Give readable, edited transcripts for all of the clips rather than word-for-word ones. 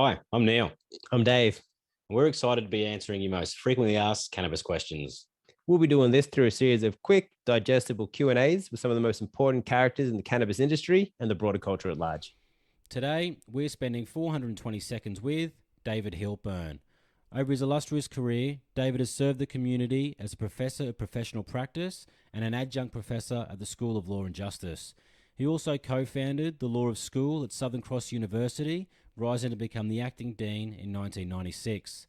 Hi, I'm Neil. I'm Dave. And we're excited to be answering your most frequently asked cannabis questions. We'll be doing this through a series of quick, digestible Q&As with some of the most important characters in the cannabis industry and the broader culture at large. Today, we're spending 420 seconds with David Heilpern. Over his illustrious career, David has served the community as a professor of professional practice and an adjunct professor at the School of Law and Justice. He also co-founded the Law of School at Southern Cross University, rising to become the acting dean in 1996.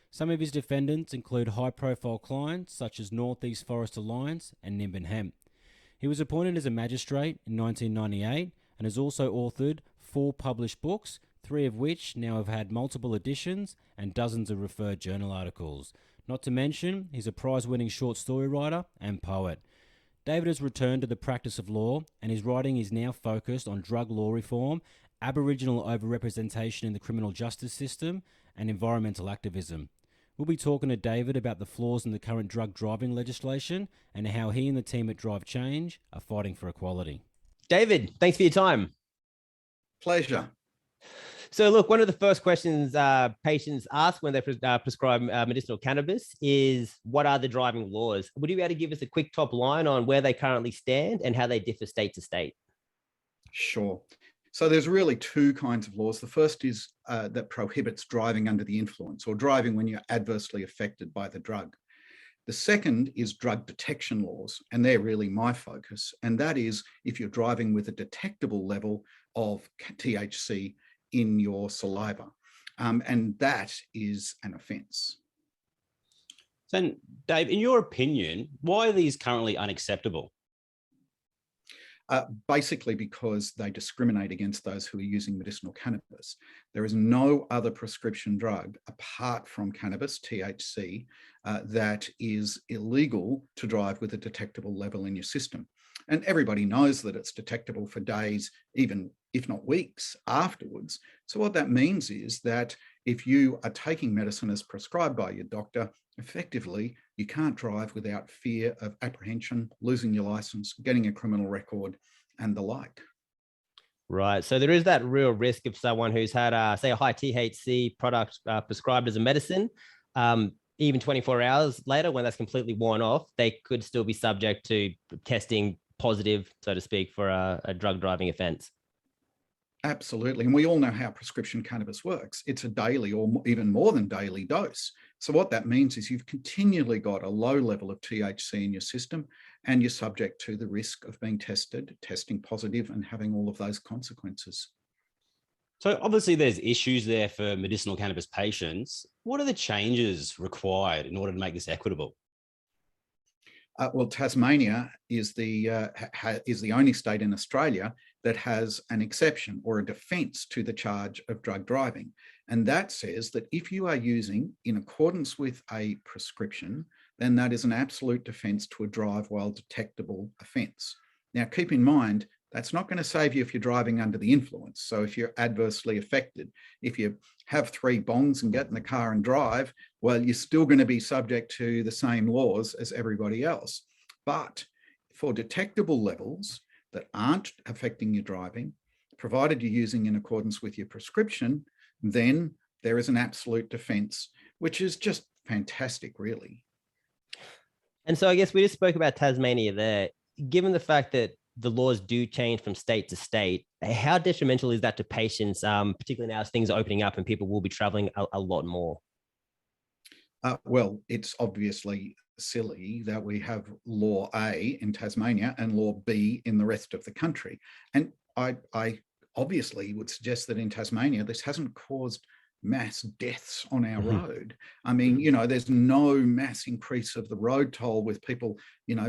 Some of his defendants include high-profile clients such as Northeast Forest Alliance and Nimbin Hemp. He was appointed as a magistrate in 1998 and has also authored 4 published books, 3 of which now have had multiple editions and dozens of referred journal articles. Not to mention, he's a prize-winning short story writer and poet. David has returned to the practice of law, and his writing is now focused on drug law reform, Aboriginal overrepresentation in the criminal justice system, and environmental activism. We'll be talking to David about the flaws in the current drug driving legislation and how he and the team at Drive Change are fighting for equality. David, thanks for your time. Pleasure. So look, one of the first questions patients ask when they prescribe medicinal cannabis is, what are the driving laws? Would you be able to give us a quick top line on where they currently stand and how they differ state to state? Sure. So there's really 2 kinds of laws. The first is that prohibits driving under the influence or driving when you're adversely affected by the drug. The second is drug detection laws, and they're really my focus. And that is if you're driving with a detectable level of THC in your saliva. And that is an offence. So, Dave, in your opinion, why are these currently unacceptable? Basically because they discriminate against those who are using medicinal cannabis. There is no other prescription drug apart from cannabis, THC, that is illegal to drive with a detectable level in your system. And everybody knows that it's detectable for days, even if not weeks afterwards. So what that means is that if you are taking medicine as prescribed by your doctor, effectively, you can't drive without fear of apprehension, losing your license, getting a criminal record, and the like. Right. So there is that real risk of someone who's had, say, a high THC product prescribed as a medicine. Even 24 hours later, when that's completely worn off, they could still be subject to testing positive, so to speak, for a drug driving offence. Absolutely. And we all know how prescription cannabis works. It's a daily or even more than daily dose. So what that means is you've continually got a low level of THC in your system, and you're subject to the risk of being testing positive and having all of those consequences. So obviously there's issues there for medicinal cannabis patients. What are the changes required in order to make this equitable? Well, Tasmania is the only state in Australia that has an exception or a defence to the charge of drug driving. And that says that if you are using in accordance with a prescription, then that is an absolute defence to a drive while detectable offence. Now, keep in mind, that's not going to save you if you're driving under the influence. So if you're adversely affected, if you have 3 bongs and get in the car and drive, well, you're still going to be subject to the same laws as everybody else. But for detectable levels that aren't affecting your driving, provided you're using in accordance with your prescription, then there is an absolute defence, which is just fantastic, really. And so I guess we just spoke about Tasmania there. Given the fact that the laws do change from state to state, how detrimental is that to patients, particularly now as things are opening up and people will be traveling a lot more? Well, it's obviously silly that we have Law A in Tasmania and Law B in the rest of the country. And I obviously would suggest that in Tasmania, this hasn't caused mass deaths on our road. I mean, there's no mass increase of the road toll with people,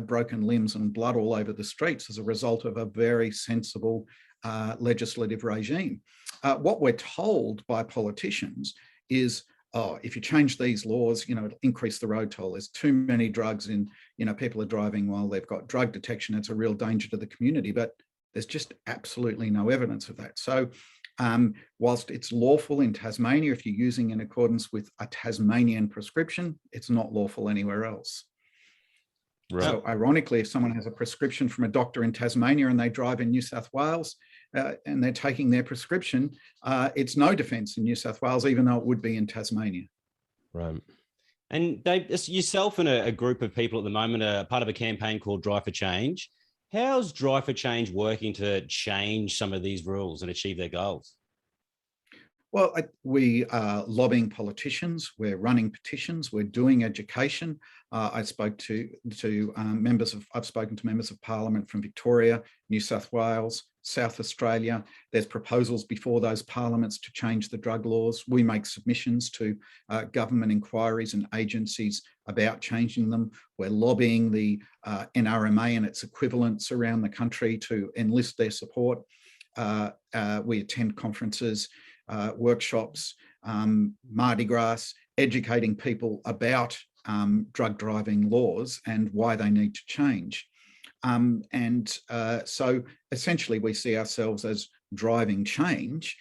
broken limbs and blood all over the streets as a result of a very sensible legislative regime. What we're told by politicians is, if you change these laws, it'll increase the road toll. There's too many drugs in, people are driving while they've got drug detection. It's a real danger to the community, but there's just absolutely no evidence of that. So whilst it's lawful in Tasmania, if you're using in accordance with a Tasmanian prescription, it's not lawful anywhere else. Right. So ironically, if someone has a prescription from a doctor in Tasmania and they drive in New South Wales, and they're taking their prescription, it's no defence in New South Wales, even though it would be in Tasmania. Right. And Dave, yourself and a group of people at the moment are part of a campaign called Drive for Change. How's Drive for Change working to change some of these rules and achieve their goals? Well, we are lobbying politicians. We're running petitions. We're doing education. I've spoken to members of Parliament from Victoria, New South Wales, South Australia. There's proposals before those parliaments to change the drug laws. We make submissions to government inquiries and agencies about changing them. We're lobbying the NRMA and its equivalents around the country to enlist their support. We attend conferences, workshops, Mardi Gras, educating people about drug driving laws and why they need to change. So essentially we see ourselves as driving change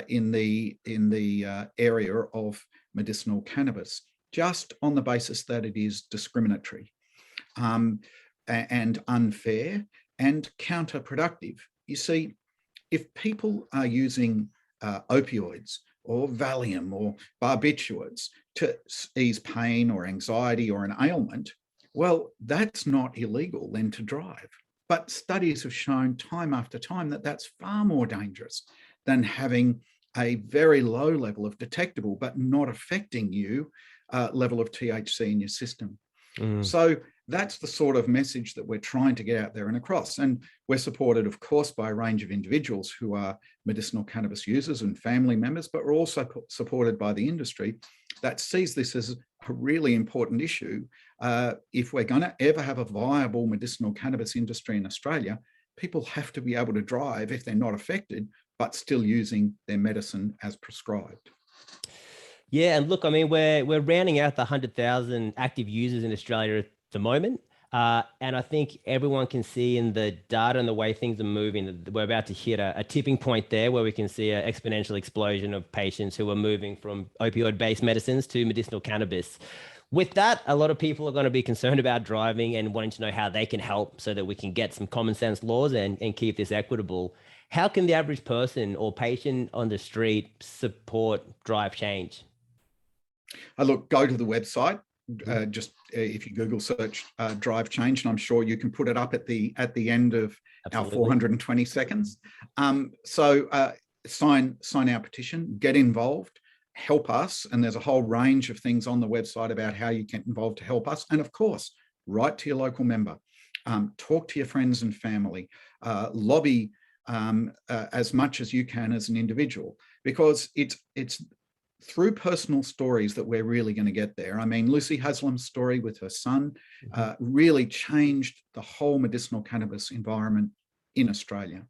in the area of medicinal cannabis, just on the basis that it is discriminatory and unfair and counterproductive. You see, if people are using opioids or Valium or barbiturates to ease pain or anxiety or an ailment, well, that's not illegal then to drive. But studies have shown time after time that that's far more dangerous than having a very low level of detectable but not affecting you level of THC in your system. So that's the sort of message that we're trying to get out there and across. And we're supported, of course, by a range of individuals who are medicinal cannabis users and family members, but we're also supported by the industry that sees this as a really important issue. If we're going to ever have a viable medicinal cannabis industry in Australia, people have to be able to drive if they're not affected, but still using their medicine as prescribed. Yeah, and look, I mean, we're rounding out the 100,000 active users in Australia at the moment. And I think everyone can see in the data and the way things are moving that we're about to hit a tipping point there where we can see an exponential explosion of patients who are moving from opioid-based medicines to medicinal cannabis. With that, a lot of people are going to be concerned about driving and wanting to know how they can help so that we can get some common sense laws and keep this equitable. How can the average person or patient on the street support drive change? Look, go to the website. If you Google search drive change, and I'm sure you can put it up at the end of Absolutely. Our 420 seconds. Sign our petition, get involved, help us. And there's a whole range of things on the website about how you get involved to help us. And of course, write to your local member, talk to your friends and family, lobby as much as you can as an individual, because it's through personal stories that we're really going to get there. I mean, Lucy Haslam's story with her son really changed the whole medicinal cannabis environment in Australia.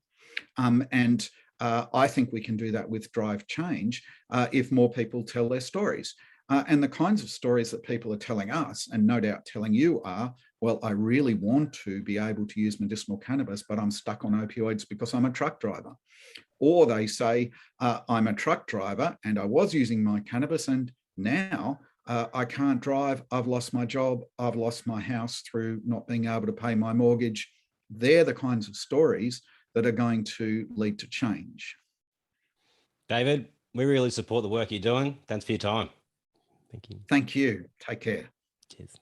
I think we can do that with Drive Change if more people tell their stories. And the kinds of stories that people are telling us, and no doubt telling you, are, well, I really want to be able to use medicinal cannabis, but I'm stuck on opioids because I'm a truck driver. Or they say, I'm a truck driver and I was using my cannabis and now I can't drive. I've lost my job. I've lost my house through not being able to pay my mortgage. They're the kinds of stories that are going to lead to change. David, we really support the work you're doing. Thanks for your time. Thank you. Thank you. Take care. Cheers.